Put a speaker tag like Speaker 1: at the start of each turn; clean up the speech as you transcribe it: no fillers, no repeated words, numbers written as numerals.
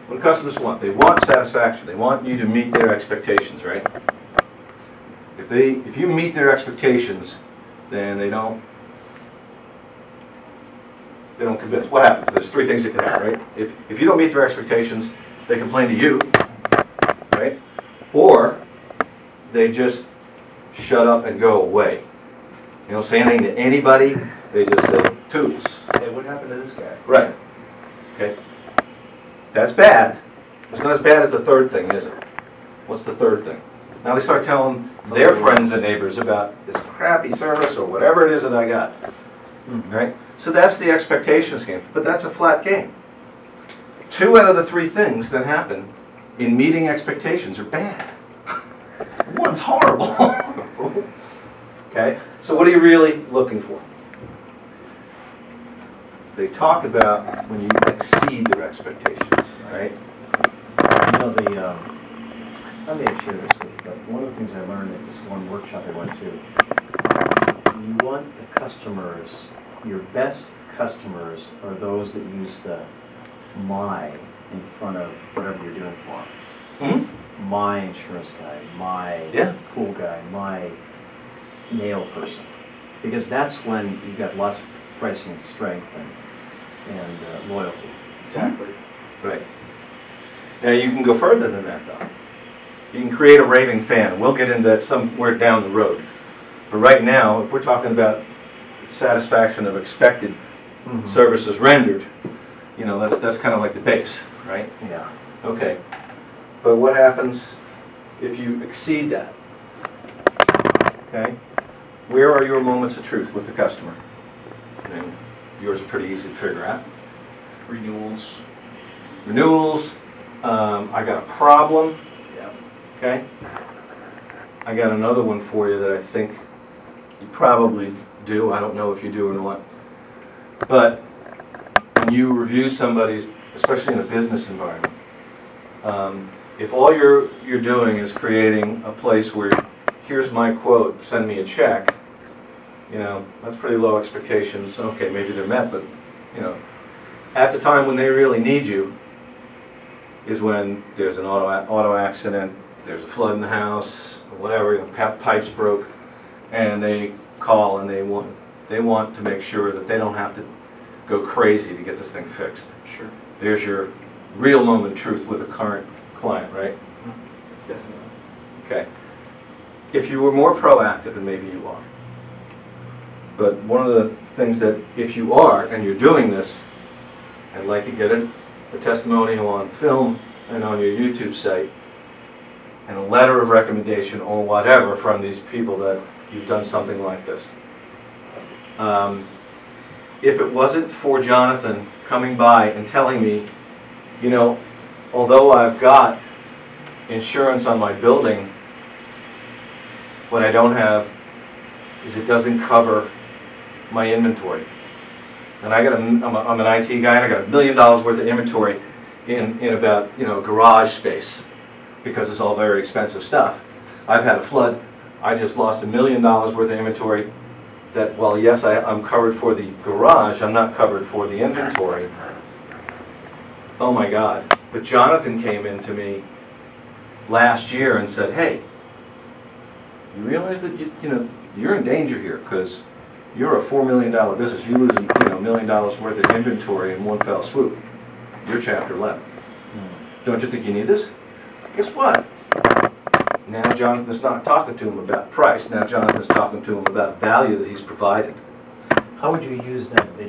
Speaker 1: What do customers want? They want satisfaction. They want you to meet their expectations, right? If you meet their expectations, then they don't convince. What happens? There's three things that can happen, right? If you don't meet their expectations, they complain to you, right? Or they just shut up and go away. They don't say anything to anybody. They just say toots.
Speaker 2: Hey, what happened to this guy?
Speaker 1: Right. Okay. That's bad. It's not as bad as the third thing, is it? What's the third thing? Now they start telling their friends and neighbors about this crappy service or whatever it is that I got. Right? So that's the expectations game. But that's a flat game. 2 out of the 3 things that happen in meeting expectations are bad. One's horrible. Okay? So what are you really looking for? They talk about when you exceed their expectations, right?
Speaker 3: You know, I may have shared this with you, but one of the things I learned at this one workshop I went to, you want the customers, your best customers are those that use the "my" in front of whatever you're doing for them.
Speaker 1: Mm-hmm.
Speaker 3: My insurance guy, my pool guy, my nail person. Because that's when you've got lots of pricing strength and loyalty.
Speaker 2: Exactly.
Speaker 1: Right. Now you can go further than that, though. You can create a raving fan. We'll get into that somewhere down the road. But right now, if we're talking about satisfaction of expected services rendered, you know, that's kind of like the base, right?
Speaker 3: Yeah.
Speaker 1: Okay. But what happens if you exceed that? Okay. Where are your moments of truth with the customer? And yours are pretty easy to figure out.
Speaker 2: Renewals.
Speaker 1: Renewals. I got a problem.
Speaker 2: Yeah.
Speaker 1: Okay. I got another one for you that I think you probably do. I don't know if you do or not. But when you review somebody's, especially in a business environment, if all you're doing is creating a place where here's my quote, send me a check, you know, that's pretty low expectations. Okay, maybe they're met, but, you know, at the time when they really need you is when there's an auto accident, there's a flood in the house, or whatever, you know, pipes broke, and they call and they want to make sure that they don't have to go crazy to get this thing fixed.
Speaker 2: Sure.
Speaker 1: There's your real moment of truth with a current client, right?
Speaker 2: Definitely.
Speaker 1: Okay. If you were more proactive, and maybe you are, but one of the things that if you are, and you're doing this, I'd like to get a testimonial on film and on your YouTube site, and a letter of recommendation or whatever from these people that you've done something like this. If it wasn't for Jonathan coming by and telling me, you know, although I've got insurance on my building, what I don't have is it doesn't cover my inventory. And I'm an IT guy, and I got $1 million worth of inventory in about, you know, garage space, because it's all very expensive stuff. I've had a flood. I just lost $1 million worth of inventory. That, well, yes, I'm covered for the garage. I'm not covered for the inventory. Oh my God! But Jonathan came in to me last year and said, "Hey, you realize that you know you're in danger here, because you're a $4 million business. You lose $1 million worth of inventory in one fell swoop. You're Chapter 11. Don't you think you need this?" Guess what? Now Jonathan's not talking to him about price. Now Jonathan's talking to him about value that he's providing.
Speaker 3: How would you use that video?